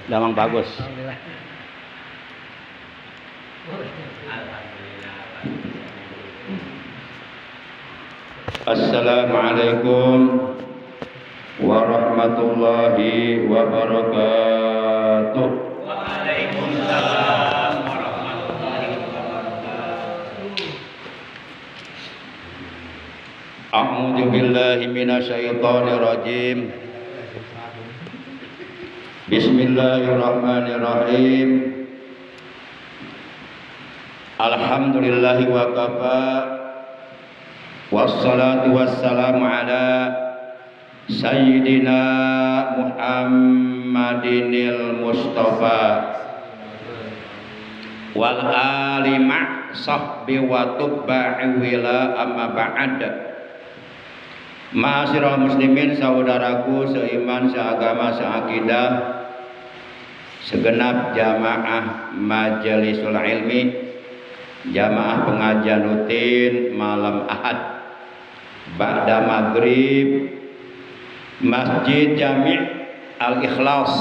Damang bagus. Alhamdulillah. Assalamualaikum warahmatullahi wabarakatuh. Waalaikumsalam warahmatullahi wabarakatuh. A'udzu billahi minasyaitonir rajim. Bismillahirrahmanirrahim. Alhamdulillahi wa kafa. Wassalatu wassalamu ala Sayyidina Muhammadinil Mustafa wal ali ma' sahbi wa tubba'i wila amma ba'd. Ma'asyiral muslimin, saudaraku seiman, seagama, seakidah, segenap jamaah majelisul ilmi, jamaah pengajian rutin malam Ahad ba'da maghrib, Masjid Jami' Al-Ikhlas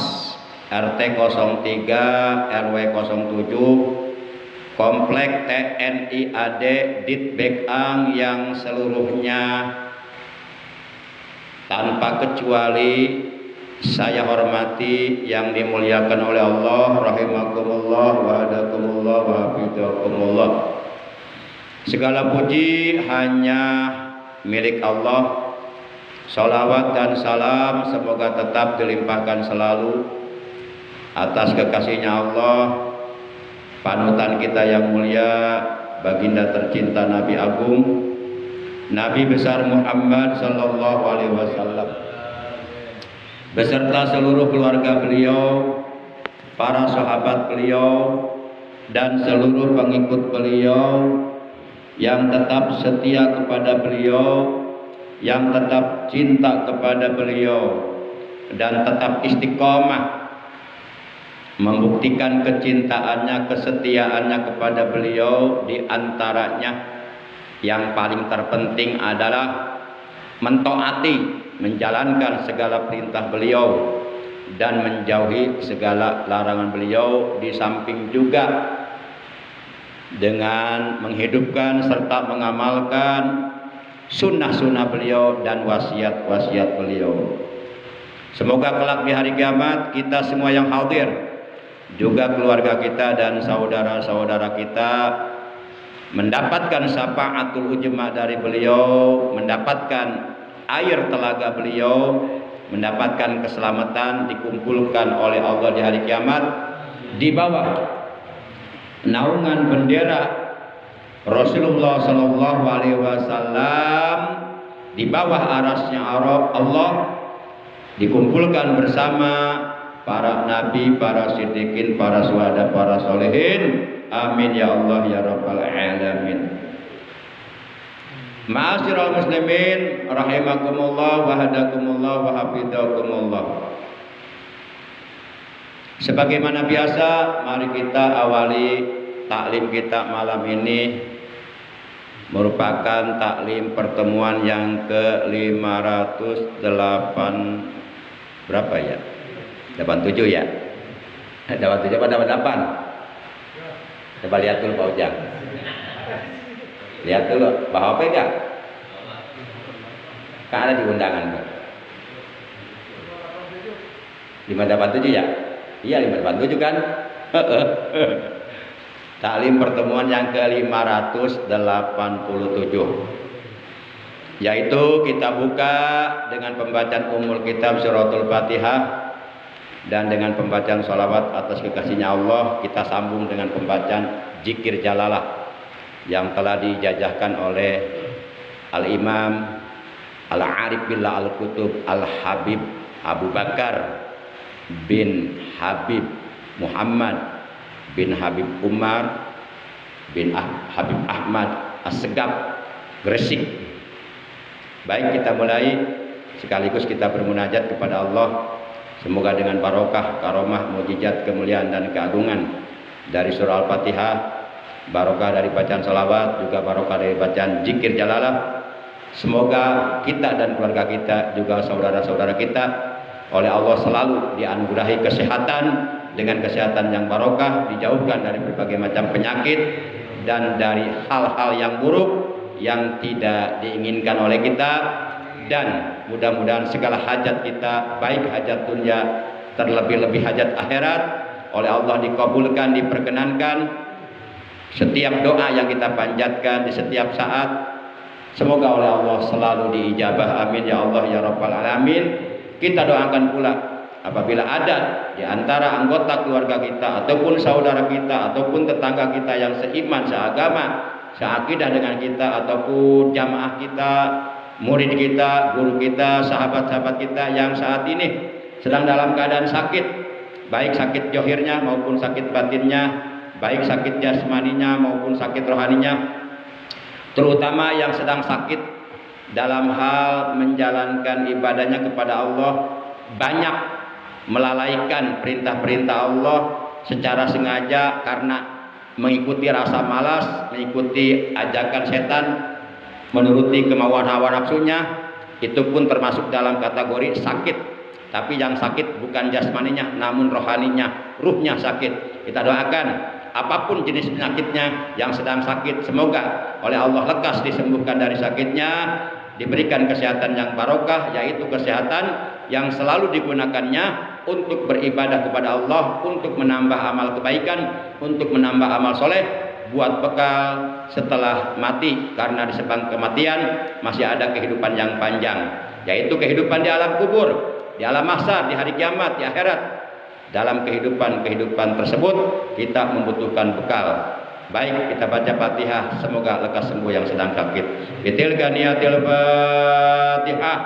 RT 03 RW 07 Komplek TNI AD Dit Bekang yang seluruhnya tanpa kecuali saya hormati, yang dimuliakan oleh Allah, rahimakumullah wa hadakumullah wa hafizakumullah. Segala puji hanya milik Allah. Salawat dan salam semoga tetap dilimpahkan selalu atas kekasihnya Allah, panutan kita yang mulia, baginda tercinta Nabi Agung, Nabi besar Muhammad sallallahu alaihi wasallam, beserta seluruh keluarga beliau, para sahabat beliau, dan seluruh pengikut beliau yang tetap setia kepada beliau, yang tetap cinta kepada beliau, dan tetap istiqomah membuktikan kecintaannya, kesetiaannya kepada beliau. Di antaranya yang paling terpenting adalah mentaati, menjalankan segala perintah beliau dan menjauhi segala larangan beliau, di samping juga dengan menghidupkan serta mengamalkan sunnah-sunnah beliau dan wasiat-wasiat beliau. Semoga kelak di hari kiamat kita semua yang hadir, juga keluarga kita dan saudara-saudara kita, mendapatkan syafaatul ujma dari beliau, mendapatkan air telaga beliau, mendapatkan keselamatan, dikumpulkan oleh Allah di hari kiamat di bawah naungan bendera Rasulullah sallallahu alaihi wasallam, di bawah arasnya Allah, dikumpulkan bersama para nabi, para siddiqin, para syuhada, para solehin. Amin ya Allah ya rabbal alamin. Ma'asyiral muslimin rahimakumullah wa hadakumullah wa hafizakumullah. Sebagaimana biasa, mari kita awali taklim kita malam ini, merupakan taklim pertemuan yang ke-508 berapa ya? 87 ya? 87 apa 88? Coba lihat dulu Pak Ujang. Lihat dulu, Pak Hope enggak? Kan ada di undangan Pak. 587 ya? Iya 587 kan? Taklim pertemuan yang ke-587, yaitu kita buka dengan pembacaan Ummul Kitab Suratul Fatihah, dan dengan pembacaan sholawat atas kekasihnya Allah kita sambung dengan pembacaan Zikir Jalalah yang telah dijajahkan oleh Al-Imam Al-Arif Billah Al-Kutub Al-Habib Abu Bakar bin Habib Muhammad bin Habib Umar bin Habib Ahmad As-Segaf Gresik. Baik, kita mulai sekaligus kita bermunajat kepada Allah. Semoga dengan barokah, karomah, mukjizat, kemuliaan dan keagungan dari surah Al-Fatihah, barokah dari bacaan salawat, juga barokah dari bacaan zikir jalalah, semoga kita dan keluarga kita, juga saudara-saudara kita, oleh Allah selalu dianugerahi kesehatan, dengan kesehatan yang barokah, dijauhkan dari berbagai macam penyakit dan dari hal-hal yang buruk yang tidak diinginkan oleh kita, dan mudah-mudahan segala hajat kita, baik hajat dunia terlebih-lebih hajat akhirat, oleh Allah dikabulkan, diperkenankan. Setiap doa yang kita panjatkan di setiap saat, semoga oleh Allah selalu diijabah. Amin ya Allah ya Rabbal Alamin. Kita doakan pula apabila ada di antara anggota keluarga kita ataupun saudara kita ataupun tetangga kita yang seiman, seagama, seakidah dengan kita, ataupun jamaah kita, murid kita, guru kita, sahabat-sahabat kita yang saat ini sedang dalam keadaan sakit, baik sakit johirnya maupun sakit batinnya, baik sakit jasmaninya maupun sakit rohaninya, terutama yang sedang sakit dalam hal menjalankan ibadahnya kepada Allah, banyak melalaikan perintah-perintah Allah secara sengaja karena mengikuti rasa malas, mengikuti ajakan setan, menuruti kemauan hawa nafsunya, itu pun termasuk dalam kategori sakit. Tapi yang sakit bukan jasmaninya, namun rohaninya, ruhnya sakit. Kita doakan apapun jenis penyakitnya yang sedang sakit, semoga oleh Allah lekas disembuhkan dari sakitnya, diberikan kesehatan yang barokah, yaitu kesehatan yang selalu digunakannya untuk beribadah kepada Allah, untuk menambah amal kebaikan, untuk menambah amal soleh, buat bekal setelah mati, karena di sebang kematian masih ada kehidupan yang panjang, yaitu kehidupan di alam kubur, di alam mahsyar, di hari kiamat, di akhirat. Dalam kehidupan tersebut kita membutuhkan bekal. Baik, kita baca Fatihah, semoga lekas sembuh yang sedang sakit. Bitilka niyatil Fatihah.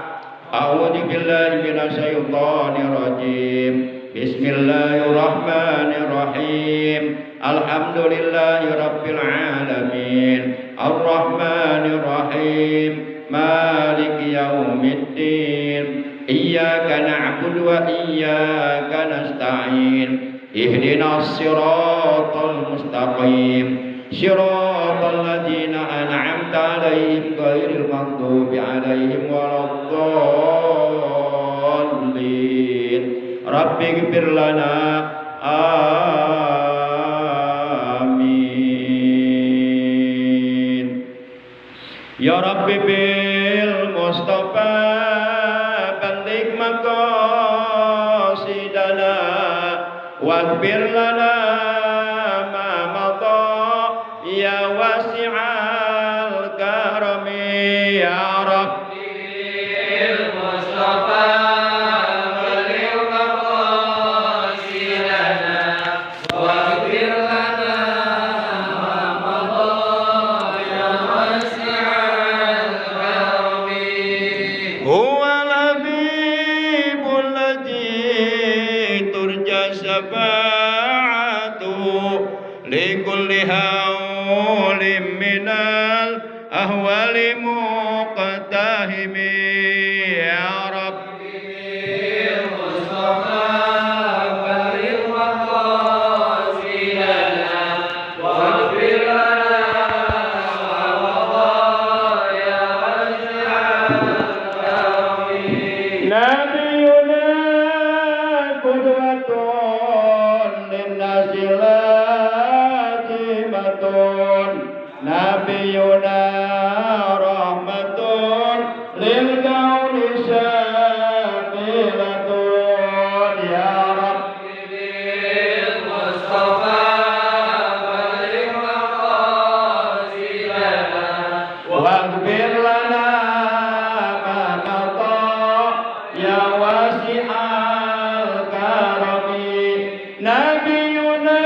A'udzu billahi minasyaitonir rajim. Bismillahirrahmanirrahim. Alhamdulillahi rabbil alamin. Arrahmanir rahim. Maliki yaumiddin. Iyyaka na'budu wa iyyaka nasta'in. Ihdinas siratal mustaqim. Siratal ladzina an'amta 'alaihim ghairil maghdubi 'alaihim waladdallin. Rabbighfir lana. Amin. Ya Rabbi bil Mustafa balligh maqasidana waghfir lana ma madha ya wasi'al karami ya Rabbi bil Mustafa balligh maqasidana waghfir lana ma madha ya wasi'al karami. Huwa labibul ladzi turja syafa'atu likulli hawlim minal ahwali muqtahimi ya Rabbi bil Mustafa balligh maqasidana waghfir lana ma madha ya wasi'al karami. Nabiyuna qudwatun linnasi lazimatun. Nabiyuna rahmatun lil kauni syamilatun ya Rabbi bil Mustafa balligh maqasidana waghfir lana ma madha ya wasi'al karami. Nabiyuna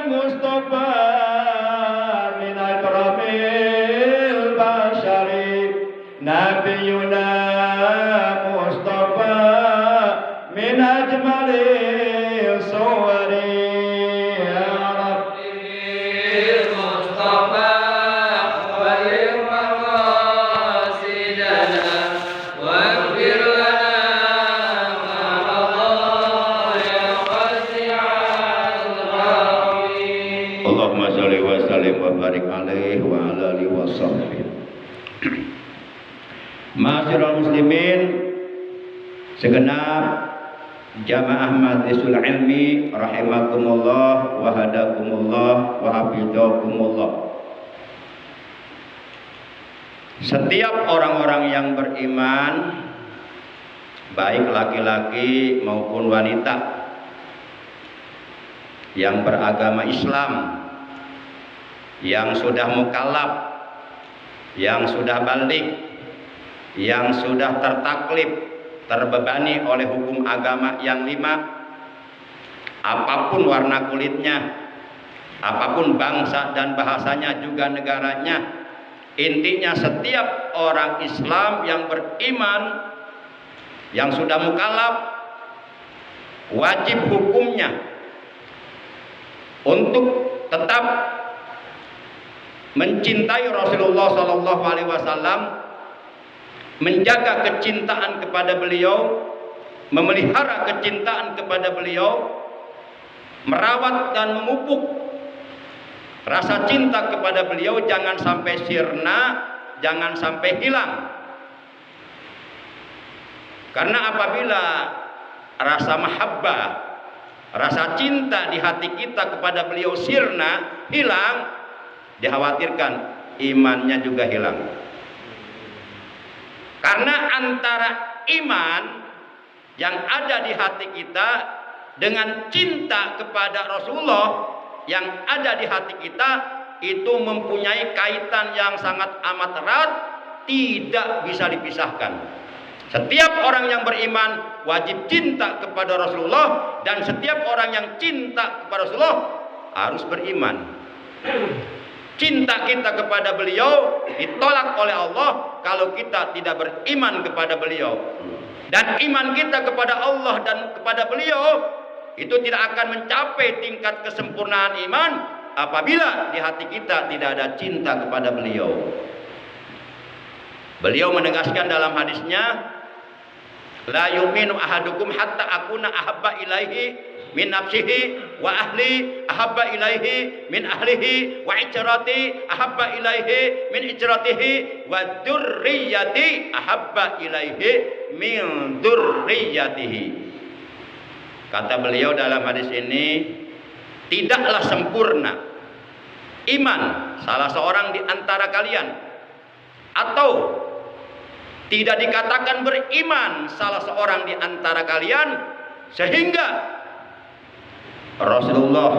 Mustafa min akramil bashari. Nabiyuna Mustafa min ajmali suwari ya Rabbi bil Mustafa balligh maqasidana waghfir lana ma madha ya wasi'al karami. Allahumma shalli wa sallim wa barik alaihi wa ala alihi wa sahbihi. Ma'asyiral muslimin, Segenap jamaah majlisul ilmi rahimakumullah wa hadakumullah wa hafizakumullah. Setiap orang-orang yang beriman, baik laki-laki maupun wanita, yang beragama Islam, yang sudah mukallaf, yang sudah baligh, yang sudah tertaklif, terbebani oleh hukum agama yang 5, apapun warna kulitnya, apapun bangsa dan bahasanya juga negaranya, intinya setiap orang Islam yang beriman, yang sudah mukallaf, wajib hukumnya untuk tetap mencintai Rasulullah SAW, menjaga kecintaan kepada beliau, memelihara kecintaan kepada beliau, merawat dan memupuk rasa cinta kepada beliau, jangan sampai sirna, jangan sampai hilang. Karena apabila rasa mahabbah, rasa cinta di hati kita kepada beliau sirna, hilang, dikhawatirkan imannya juga hilang. Karena antara iman yang ada di hati kita dengan cinta kepada Rasulullah yang ada di hati kita itu mempunyai kaitan yang sangat amat erat, tidak bisa dipisahkan. Setiap orang yang beriman wajib cinta kepada Rasulullah, dan setiap orang yang cinta kepada Rasulullah harus beriman. Cinta kita kepada beliau ditolak oleh Allah kalau kita tidak beriman kepada beliau. Dan iman kita kepada Allah dan kepada beliau itu tidak akan mencapai tingkat kesempurnaan iman apabila di hati kita tidak ada cinta kepada beliau. Beliau menegaskan dalam hadisnya, la yu'minu ahadukum hatta akuna ahabba ilaihi min nafsihi wa ahli ahabba ilaihi min ahlihi wa ijrati ahabba ilaihi min ijratihi wa dzurriyyati ahabba ilaihi min dzurriyyatihi. Kata beliau dalam hadis ini, tidaklah sempurna iman salah seorang di antara kalian, atau tidak dikatakan beriman salah seorang di antara kalian sehingga Rasulullah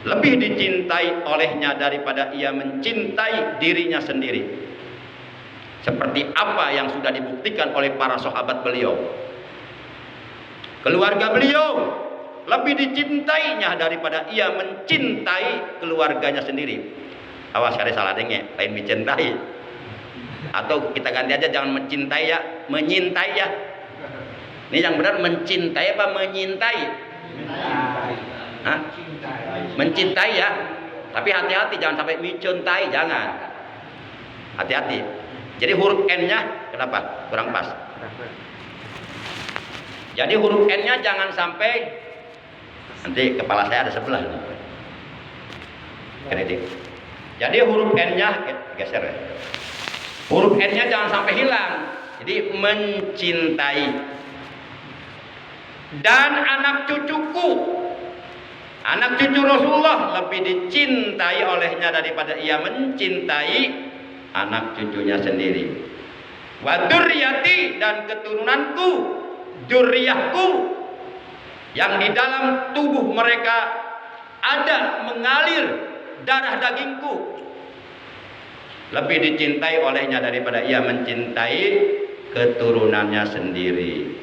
lebih dicintai olehnya daripada ia mencintai dirinya sendiri. Seperti apa yang sudah dibuktikan oleh para sahabat beliau. Keluarga beliau lebih dicintainya daripada ia mencintai keluarganya sendiri. Awas kali salah dengar, lain mencintai. Atau kita ganti aja, jangan mencintai ya, menyintai ya. Ini yang benar mencintai apa menyintai? Hah? Mencintai ya. Tapi hati-hati jangan sampai mencintai, jangan. Hati-hati. Jadi huruf N-nya kenapa? Kurang pas. Jadi huruf N-nya jangan sampai, nanti kepala saya ada sebelah nih. Kredit. Jadi huruf N-nya geser ya. Huruf N-nya jangan sampai hilang. Jadi mencintai. Dan anak cucuku, anak cucu Rasulullah lebih dicintai olehnya daripada ia mencintai anak cucunya sendiri. Wa dzurriyyati, dan keturunanku, dzurriyyahku, yang di dalam tubuh mereka ada mengalir darah dagingku, lebih dicintai olehnya daripada ia mencintai keturunannya sendiri.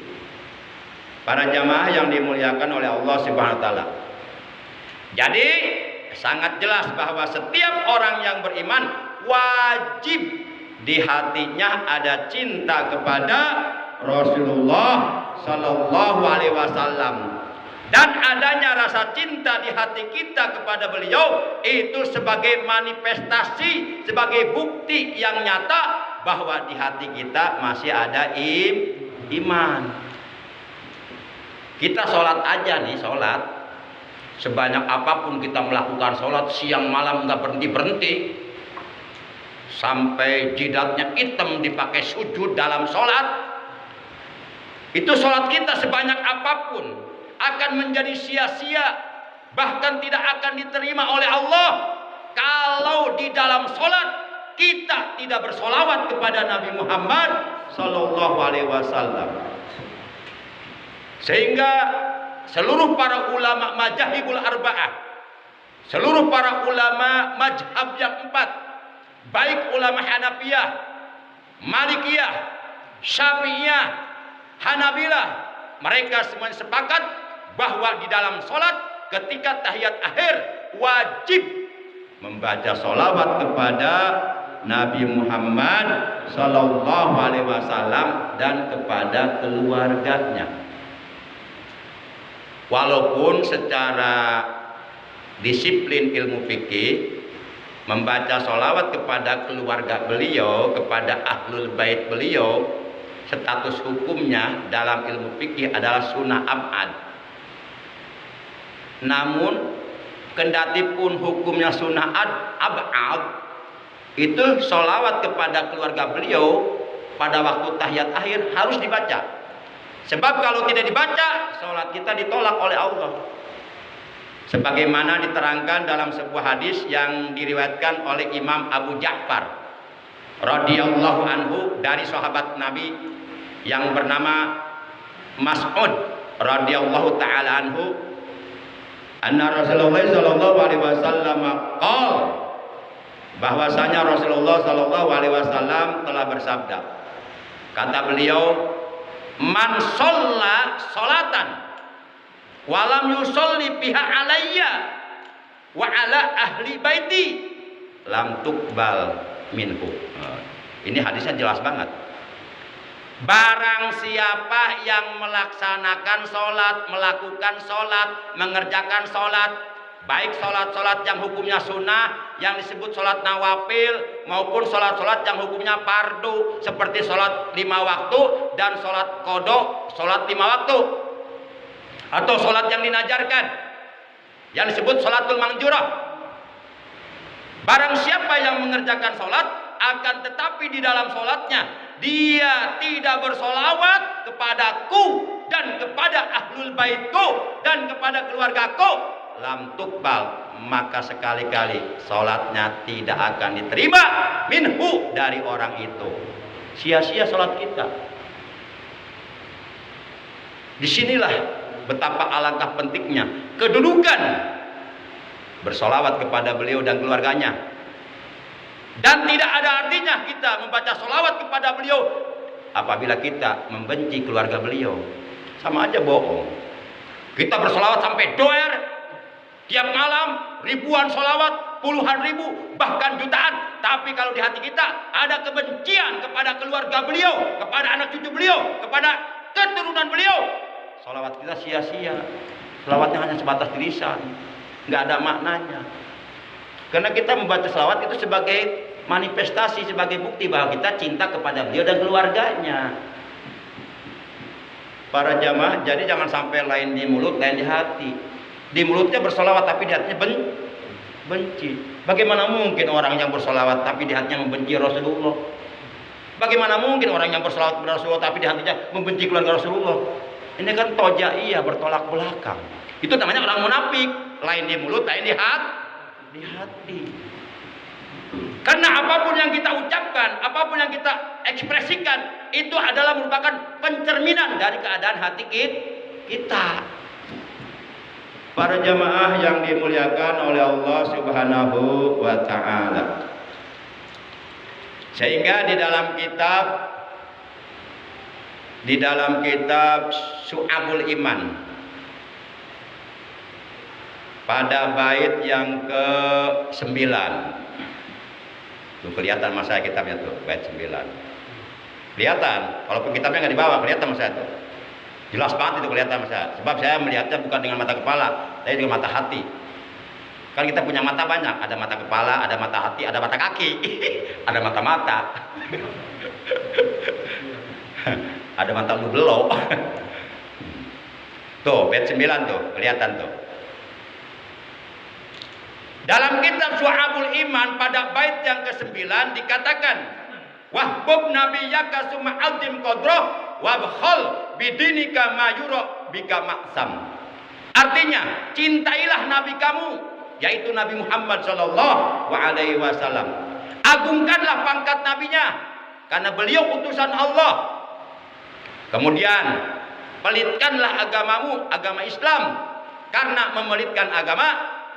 Para jamaah yang dimuliakan oleh Allah Subhanahu wa taala. Jadi sangat jelas bahwa setiap orang yang beriman wajib di hatinya ada cinta kepada Rasulullah sallallahu alaihi wasallam. Dan adanya rasa cinta di hati kita kepada beliau itu sebagai manifestasi, sebagai bukti yang nyata bahwa di hati kita masih ada iman. Kita sholat aja nih, sholat sebanyak apapun kita melakukan sholat, siang malam nggak berhenti-berhenti, sampai jidatnya hitam dipakai sujud dalam sholat, Itu sholat kita sebanyak apapun akan menjadi sia-sia, bahkan tidak akan diterima oleh Allah kalau di dalam sholat kita tidak bersolawat kepada Nabi Muhammad Sallallahu Alaihi Wasallam. Sehingga seluruh para ulama mazhabul arba'ah, seluruh para ulama mazhab yang empat, baik ulama Hanafiyah, Malikiyah, Syafi'iyah, Hanabilah, mereka semua sepakat bahwa di dalam sholat ketika tahiyat akhir wajib membaca sholawat kepada Nabi Muhammad Sallallahu Alaihi Wasallam dan kepada keluarganya. Walaupun secara disiplin ilmu fikih membaca sholawat kepada keluarga beliau, kepada ahlul bait beliau, status hukumnya dalam ilmu fikih adalah sunnah ab'ad. Namun kendati pun hukumnya sunnah ab'ad, itu sholawat kepada keluarga beliau pada waktu tahiyat akhir harus dibaca. Sebab kalau tidak dibaca, sholat kita ditolak oleh Allah. Sebagaimana diterangkan dalam sebuah hadis yang diriwayatkan oleh Imam Abu Ja'far radhiyallahu anhu dari sahabat Nabi yang bernama Mas'ud radhiyallahu taala anhu, anna Rasulullah sallallahu alaihi wasallam qala, bahwasanya Rasulullah sallallahu alaihi wasallam telah bersabda. Kata beliau, man sholla sholatan walam yusolli biha alayya wa ala ahli baiti lam tuqbal minhu. Ini hadisnya jelas banget. Barang siapa yang melaksanakan sholat, melakukan sholat, mengerjakan sholat, baik sholat-sholat yang hukumnya sunnah, yang disebut sholat nawafil, maupun sholat-sholat yang hukumnya fardu, seperti sholat 5 waktu dan sholat qodho, sholat 5 waktu, atau sholat yang dinajarkan, yang disebut sholatul mangjurah. Barang siapa yang mengerjakan sholat, akan tetapi di dalam sholatnya dia tidak bersolawat kepadaku dan kepada ahlul baitku dan kepada keluargaku, lam tuqbal, maka sekali-kali sholatnya tidak akan diterima minhu, dari orang itu. Sia-sia sholat kita. Disinilah betapa alangkah pentingnya kedudukan bersolawat kepada beliau dan keluarganya. Dan tidak ada artinya kita membaca solawat kepada beliau apabila kita membenci keluarga beliau. Sama aja bohong. Kita bersolawat sampai doer, tiap malam ribuan solawat, puluhan ribu, bahkan jutaan. Tapi kalau di hati kita ada kebencian kepada keluarga beliau, kepada anak cucu beliau, kepada keturunan beliau, solawat kita sia-sia. Solawatnya hanya sebatas lisan, nggak ada maknanya. Karena kita membaca solawat itu sebagai manifestasi, sebagai bukti bahwa kita cinta kepada beliau dan keluarganya. Para jamaah, jadi jangan sampai lain di mulut, lain di hati. Di mulutnya bersolawat tapi di hatinya benci. Bagaimana mungkin orang yang bersolawat tapi di hatinya membenci Rasulullah? Bagaimana mungkin orang yang bersolawat kepada Rasulullah tapi di hatinya membenci keluarga Rasulullah? Ini kan tojaiyah, bertolak belakang. Itu namanya orang munafik. Lain di mulut, lain di hati. Karena apapun yang kita ucapkan, apapun yang kita ekspresikan, itu adalah merupakan pencerminan dari keadaan hati kita. Para jamaah yang dimuliakan oleh Allah Subhanahu wa ta'ala. Sehingga di dalam kitab Syu'abul Iman, pada bait yang ke-9, tuh kelihatan mas saya kitabnya tuh, bait 9. Kelihatan, walaupun kitabnya nggak dibawa, kelihatan mas saya tuh. Jelas banget itu kelihatan mas saya. Sebab saya melihatnya bukan dengan mata kepala, tapi dengan mata hati. Kan kita punya mata banyak, ada mata kepala, ada mata hati, ada mata kaki, ada mata-mata. Ada mata lu belok. Tuh, bait 9 tuh, kelihatan tuh. Dalam kitab Syu'abul Iman pada bait yang ke-9 dikatakan, wahbub nabiyyaka summa azim qadrah wabkhal bidinika ma yura bika maksam. Artinya, cintailah nabi kamu, yaitu Nabi Muhammad sallallahu alaihi wasallam. Agungkanlah pangkat nabinya karena beliau utusan Allah. Kemudian, pelitkanlah agamamu, agama Islam, karena memelitkan agama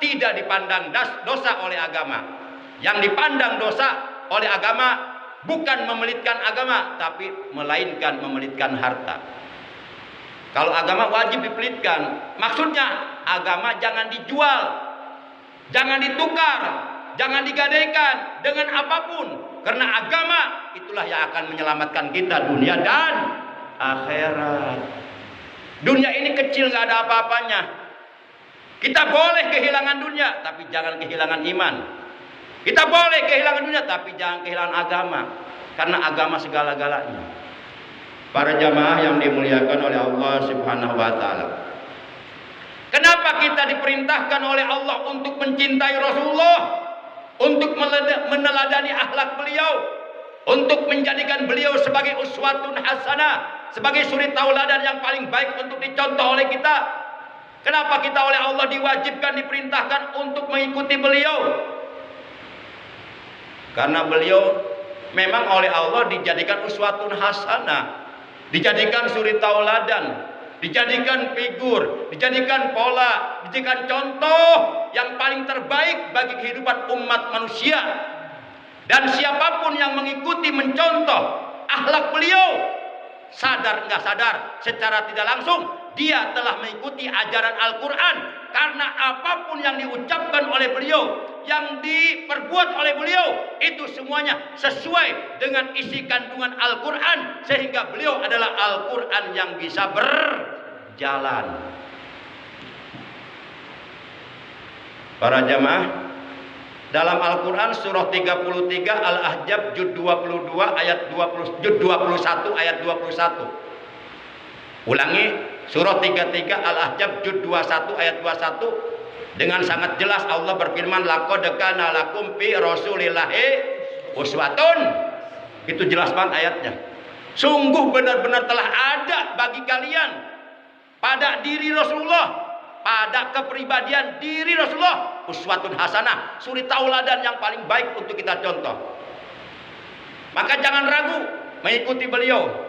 tidak dipandang dosa oleh agama. Yang dipandang dosa oleh agama bukan memelitkan agama, tapi melainkan memelitkan harta. Kalau agama wajib dipelitkan, maksudnya agama jangan dijual, jangan ditukar, jangan digadaikan dengan apapun. Karena agama itulah yang akan menyelamatkan kita dunia dan akhirat. Dunia ini kecil, gak ada apa-apanya. Kita boleh kehilangan dunia, tapi jangan kehilangan iman. Kita boleh kehilangan dunia, tapi jangan kehilangan agama. Karena agama segala-galanya. Para jamaah yang dimuliakan oleh Allah Subhanahu wa ta'ala. Kenapa kita diperintahkan oleh Allah untuk mencintai Rasulullah? Untuk meneladani akhlak beliau, untuk menjadikan beliau sebagai uswatun hasanah, sebagai suri tauladan yang paling baik untuk dicontoh oleh kita. Kenapa kita oleh Allah diwajibkan, diperintahkan untuk mengikuti beliau? Karena beliau memang oleh Allah dijadikan uswatun hasanah, dijadikan suri tauladan, dijadikan figur, dijadikan pola, dijadikan contoh yang paling terbaik bagi kehidupan umat manusia. Dan siapapun yang mengikuti, mencontoh akhlak beliau, sadar nggak sadar, secara tidak langsung dia telah mengikuti ajaran Al-Quran. Karena apapun yang diucapkan oleh beliau, yang diperbuat oleh beliau, itu semuanya sesuai dengan isi kandungan Al-Quran. Sehingga beliau adalah Al-Quran yang bisa berjalan. Para jamaah, dalam Al-Quran surah 33 Al-Ahzab juz 22 ayat 20, juz 21 ayat 21. Ulangi, surah 33 Al-Ahzab juz 21 ayat 21. Dengan sangat jelas Allah berfirman, laqad kana lakum fi rasulillahi uswatun. Itu jelas banget ayatnya. Sungguh benar-benar telah ada bagi kalian pada diri Rasulullah, pada kepribadian diri Rasulullah, uswatun hasanah, suri tauladan yang paling baik untuk kita contoh. Maka jangan ragu mengikuti beliau.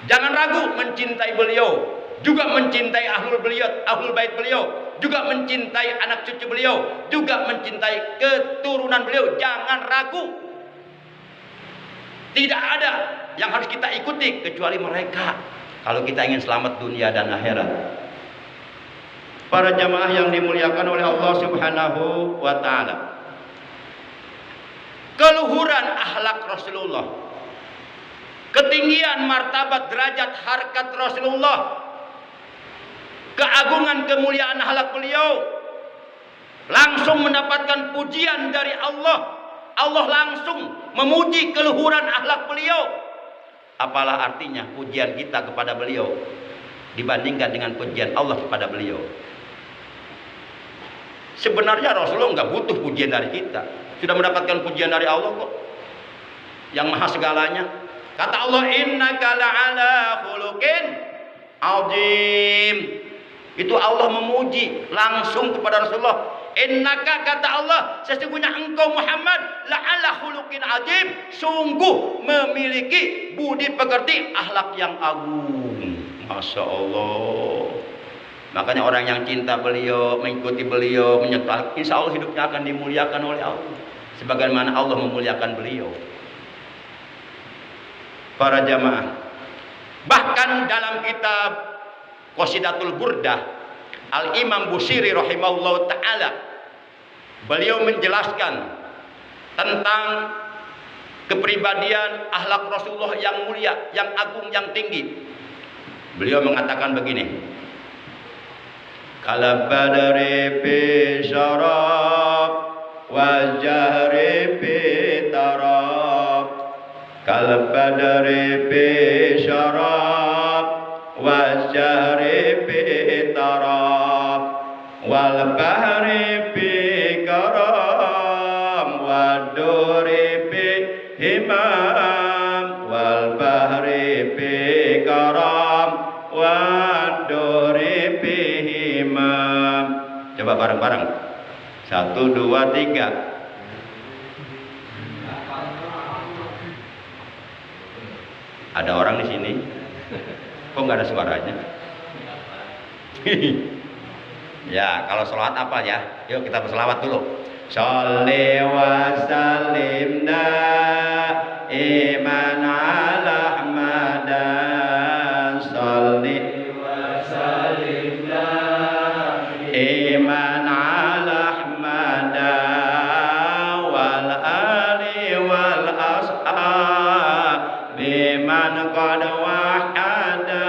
Jangan ragu mencintai beliau, juga mencintai ahlul bait beliau, juga mencintai anak cucu beliau, juga mencintai keturunan beliau. Jangan ragu. Tidak ada yang harus kita ikuti kecuali mereka, kalau kita ingin selamat dunia dan akhirat. Para jamaah yang dimuliakan oleh Allah Subhanahu wa ta'ala, keluhuran akhlak Rasulullah, ketinggian martabat derajat harkat Rasulullah, keagungan kemuliaan akhlak beliau langsung mendapatkan pujian dari Allah. Allah langsung memuji keluhuran akhlak beliau. Apalah artinya pujian kita kepada beliau dibandingkan dengan pujian Allah kepada beliau? Sebenarnya Rasulullah nggak butuh pujian dari kita, sudah mendapatkan pujian dari Allah kok, yang maha segalanya. Kata Allah, innaka la'ala khuluqin azim. Itu Allah memuji langsung kepada Rasulullah. Innaka, kata Allah, sesungguhnya engkau Muhammad la'ala khuluqin azim, sungguh memiliki budi pekerti akhlak yang agung. Masya Allah. Makanya orang yang cinta beliau, mengikuti beliau, menyertai, insya Allah hidupnya akan dimuliakan oleh Allah, sebagaimana Allah memuliakan beliau. Para jamaah, bahkan dalam kitab Qasidatul Burdah, Al-Imam Busiri rahimahullah ta'ala, beliau menjelaskan tentang kepribadian akhlak Rasulullah yang mulia, yang agung, yang tinggi. Beliau mengatakan begini, kala badari fi syarab wa jahri fi tarab, kala badari fi syarab wa jahri fi tarab, wal bahri fi karam, wa duri fi himam, wal bahri fi Coba bareng-bareng. 1, 2, 3. Ada orang di sini. Kok nggak ada suaranya? Ya, kalau selawat apa ya? Yuk kita berselawat dulu. Sholli wa sallim iman ala Ahmadan. Sholli wa sallim iman ala Ahmadan wal ali wal ashab biman qad wahada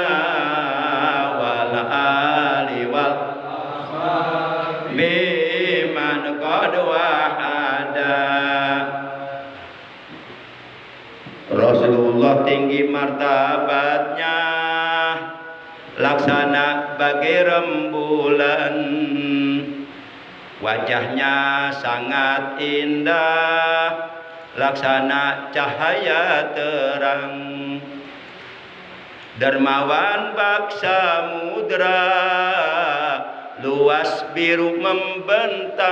wal ali wal biman qad wahada. Rasulullah tinggi martabatnya, laksana bagai rembulan, wajahnya sangat indah, laksana cahaya terang, dermawan bak samudra, luas biru membentang,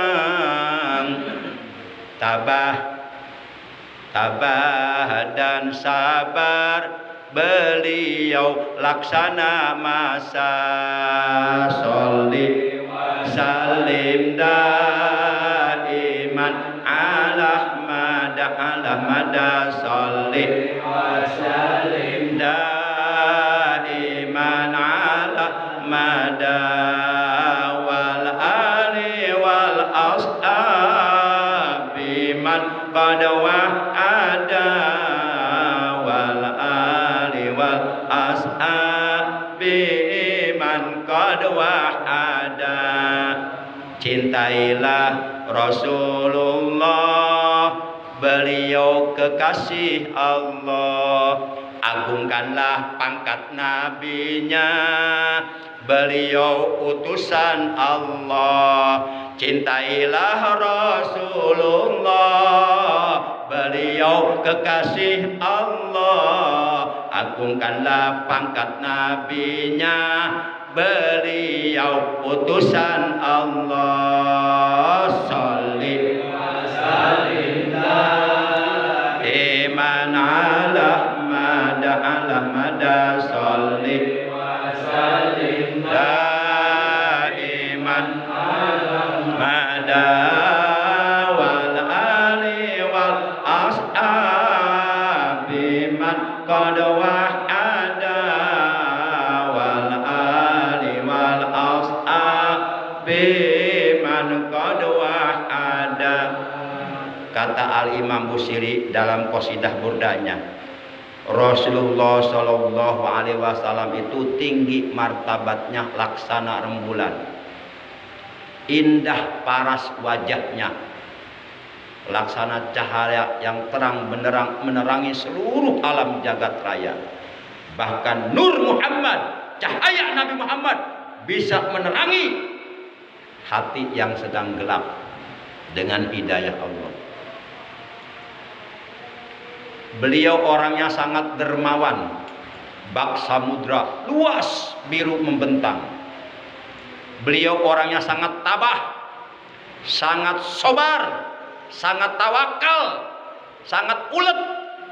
tabah dan sabar beliau laksana masa. Sholli salim daiman ala Ahmada. Sholli salim daiman ala Ahmada wal ali wal ashab biman qad wahada wal ali wal ashab biman qad wahada. Cintailah Rasulullah, beliau kekasih Allah. Agungkanlah pangkat nabinya, beliau utusan Allah. Cintailah Rasulullah, beliau kekasih Allah. Agungkanlah pangkat nabinya, beliau utusan Allah. Sholli wa sallim iman ala Ahmada. Sholli wa sallim iman ala Ahmada wal ali wal ashab biman qad wahada wal ali wal ashab biman qad wahada. Kata Al-Imam Busiri dalam qasidah burdanya, Rasulullah Shallallahu Alaihi Wasallam itu tinggi martabatnya laksana rembulan, indah paras wajahnya, laksana cahaya yang terang benderang menerangi seluruh alam jagat raya. Bahkan Nur Muhammad, cahaya Nabi Muhammad, bisa menerangi hati yang sedang gelap dengan hidayah Allah. Beliau orangnya sangat dermawan, bak samudra, luas biru membentang. Beliau orangnya sangat tabah, sangat sabar, sangat tawakal, sangat ulet,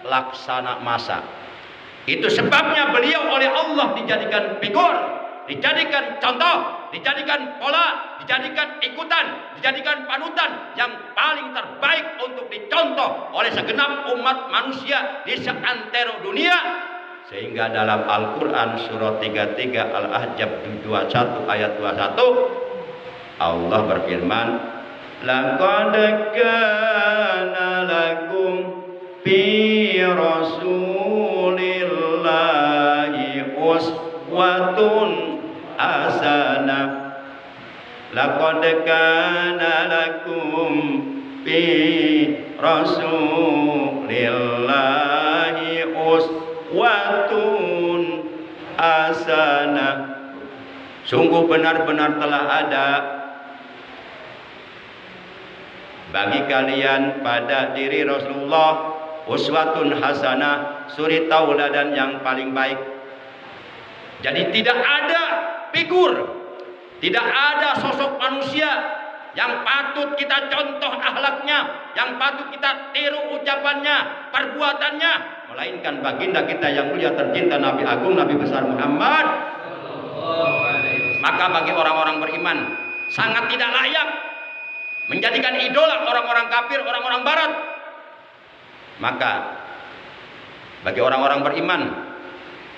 laksana masa. Itu sebabnya beliau oleh Allah dijadikan figur, dijadikan contoh, dijadikan pola, dijadikan ikutan, dijadikan panutan yang paling terbaik untuk dicontoh oleh segenap umat manusia di seantero dunia. Sehingga dalam Al-Quran surah 33 Al-Ahzab 21 ayat 21 Allah berfirman, laqad kana lakum fi rasulillahi uswatun hasanah. Laqad kana lakum fi rasulillahi uswatun hasanah. Sungguh benar-benar telah ada bagi kalian pada diri Rasulullah uswatun hasanah, suri tauladan yang paling baik. Jadi tidak ada figur, Tidak ada sosok manusia yang patut kita contoh akhlaknya, yang patut kita tiru ucapannya, perbuatannya, melainkan baginda kita yang mulia tercinta, Nabi Agung, Nabi besar Muhammad. Maka bagi orang-orang beriman sangat tidak layak menjadikan idola orang-orang kafir, orang-orang barat. Maka bagi orang-orang beriman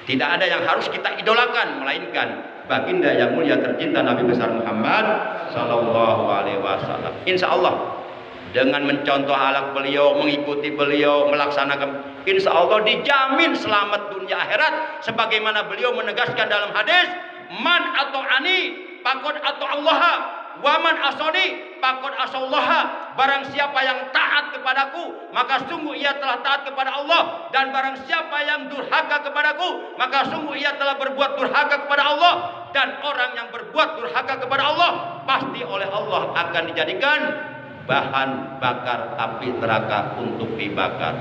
tidak ada yang harus kita idolakan melainkan baginda yang mulia tercinta, Nabi besar Muhammad sallallahu alaihi wasallam. Insya Allah dengan mencontoh akhlak beliau, mengikuti beliau, melaksanakan, insya Allah dijamin selamat dunia akhirat. Sebagaimana beliau menegaskan dalam hadis, man atau ani pakod atau Allah, waman asoni pakod asallaha. Barang siapa yang taat kepadaku, maka sungguh ia telah taat kepada Allah. Dan barang siapa yang durhaka kepadaku, maka sungguh ia telah berbuat durhaka kepada Allah. Dan orang yang berbuat durhaka kepada Allah, pasti oleh Allah akan dijadikan bahan bakar api neraka untuk dibakar.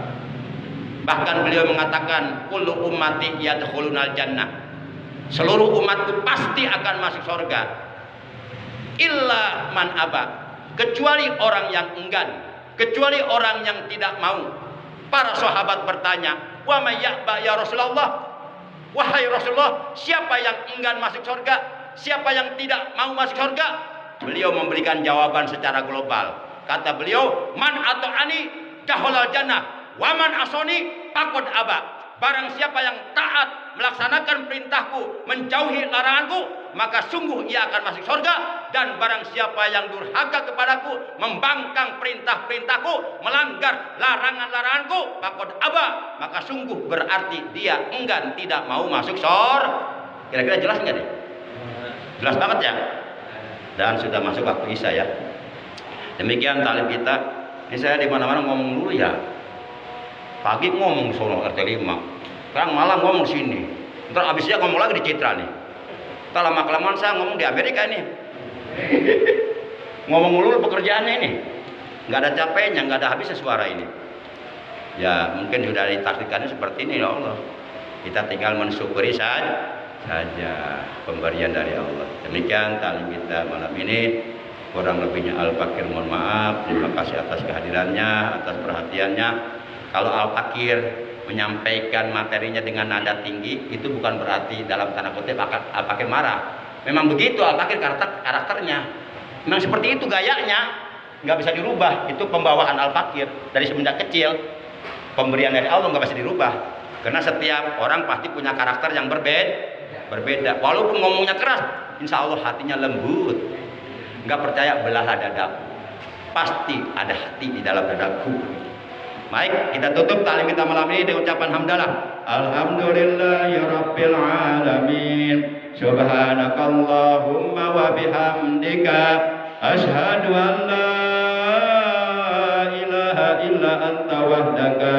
Bahkan beliau mengatakan, kullu ummati yadkhulunal jannah. Seluruh umatku pasti akan masuk surga. Illa man aba, kecuali orang yang enggan, kecuali orang yang tidak mau. Para sahabat bertanya, wa may ya'ba ya Rasulullah? Wahai Rasulullah, siapa yang enggan masuk surga? Siapa yang tidak mau masuk surga? Beliau memberikan jawaban secara global. Kata beliau, man atau ani dahulal jannah, wa man asoni pakod aba. Barang siapa yang taat melaksanakan perintahku, menjauhi laranganku, maka sungguh ia akan masuk surga. Dan barang siapa yang durhaka kepadaku, membangkang perintah-perintahku, melanggar larangan-laranganku, pakod aba, maka sungguh berarti dia enggan, tidak mau masuk surga. Kira-kira jelas nggak nih? Jelas banget ya. Dan sudah masuk waktu isya ya. Demikian taklim kita. Ini saya di mana-mana ngomong dulu ya. Pagi ngomong sono RT 5, sekarang malam ngomong sini, ntar abisnya ngomong lagi di Citra nih. Ntar lama-kelamaan saya ngomong di Amerika ini. Ngomong mulu pekerjaannya ini, nggak ada capeknya, nggak ada habisnya suara ini. Ya mungkin sudah ditakdirkannya seperti ini ya Allah. Kita tinggal mensyukuri saja pemberian dari Allah. Demikian taklim kita malam ini. Kurang lebihnya Al-Fakir mohon maaf. Terima kasih atas kehadirannya, atas perhatiannya. Kalau Al-Fakir menyampaikan materinya dengan nada tinggi, itu bukan berarti dalam tanda kutip Al-Fakir marah. Memang begitu Al-Fakir karakternya. Memang seperti itu gayanya, nggak bisa dirubah. Itu pembawaan Al-Fakir dari semenjak kecil. Pemberian dari Allah nggak bisa dirubah. Karena setiap orang pasti punya karakter yang berbeda. Walaupun ngomongnya keras, insya Allah hatinya lembut. Nggak percaya belahlah dadaku. Pasti ada hati di dalam dadaku. Baik, kita tutup taklim kita malam ini dengan ucapan hamdalah. Alhamdulillahirabbil alamin. Subhanakallahumma wa bihamdika asyhadu an la ilaha illa anta wahdaka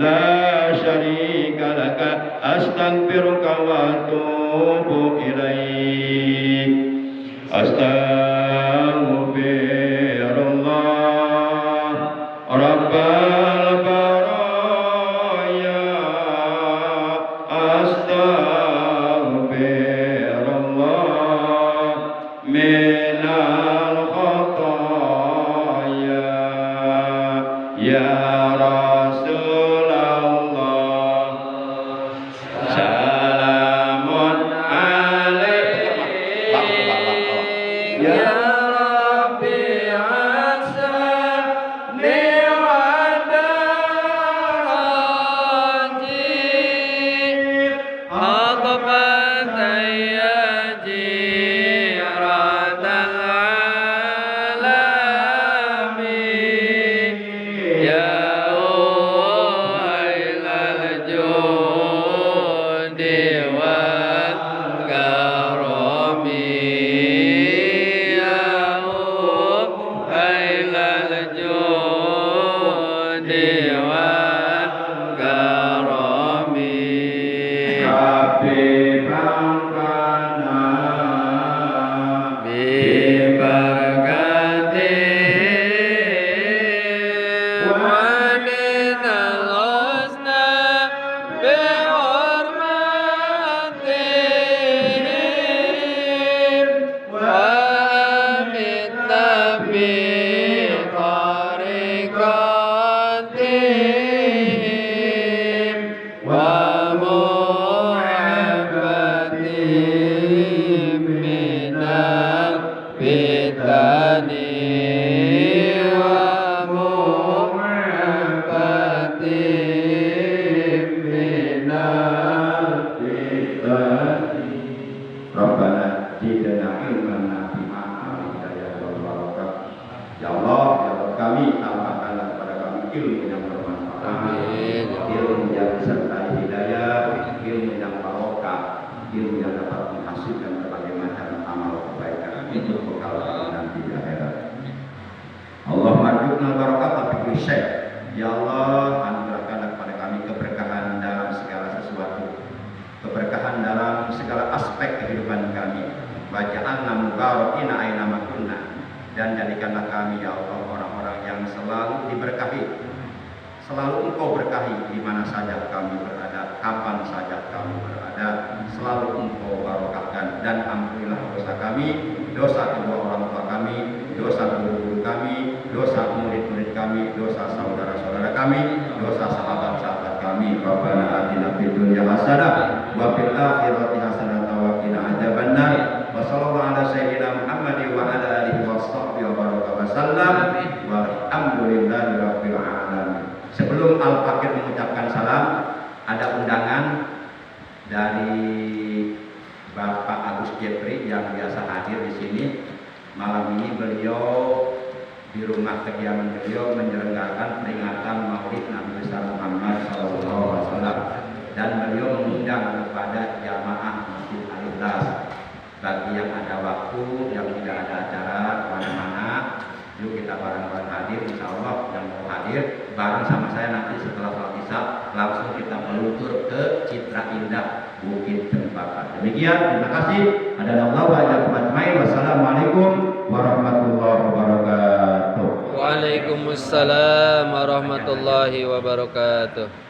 la syarika laka astaghfiruka wa atubu ilaik. Astaghfirullah Rabbal baraya. Astaghfirullah minal khataya. Ya Rasulullah salamun alaik. Ya Rabbi asani wa darajin aqbat ya jiratal alamin. Ya wailal judi wal karami. Ya masjid dan berbagai macam amal kebaikan untuk bekal nanti di akhirat. Allahumma arzuqna barakata fi kulli syai'. Ya Allah, anugerahkanlah kepada kami keberkahan dalam segala sesuatu, keberkahan dalam segala aspek kehidupan kami. Waj'alna mubarakina aina ma kunna, dan jadikanlah kami ya Allah orang-orang yang selalu diberkahi, selalu Engkau berkahi di mana saja kami berada, kapan saja kami berada, selalu Engkau barokahkan. Dan ampunilah dosa kami, dosa kedua orang tua kami, dosa guru-guru kami, dosa murid-murid kami, dosa saudara-saudara kami, dosa sahabat-sahabat kami. Rabbana atina fid dunya hasanah wa fil akhirati hasanah wa qina adzabannar. Wa sallallahu ala sayyidina Muhammadin wa ala alihi washabbihi wa baraka wa sallam. Walhamdulillahi rabbil alamin. Sebelum Al-Fakir mengucapkan salam, ada undangan dari Bapak Agus Jepri yang biasa hadir di sini. Malam ini beliau di rumah kediaman beliau menyelenggarakan peringatan Maulid Nabi besar Muhammad SAW, dan beliau mengundang kepada jamaah Masjid Al-Ikhlas. Bagi yang ada waktu, yang tidak ada acara kemana-mana, yuk kita bareng-bareng hadir, insya Allah yang mau hadir bareng sama saya nanti setelah sholat isya langsung kita meluncur ke Citra Indah Bukit Cempaka. Demikian, terima kasih. Ada Allah wa ajmain. Wassalamualaikum warahmatullahi wabarakatuh. Waalaikumsalam warahmatullahi wabarakatuh.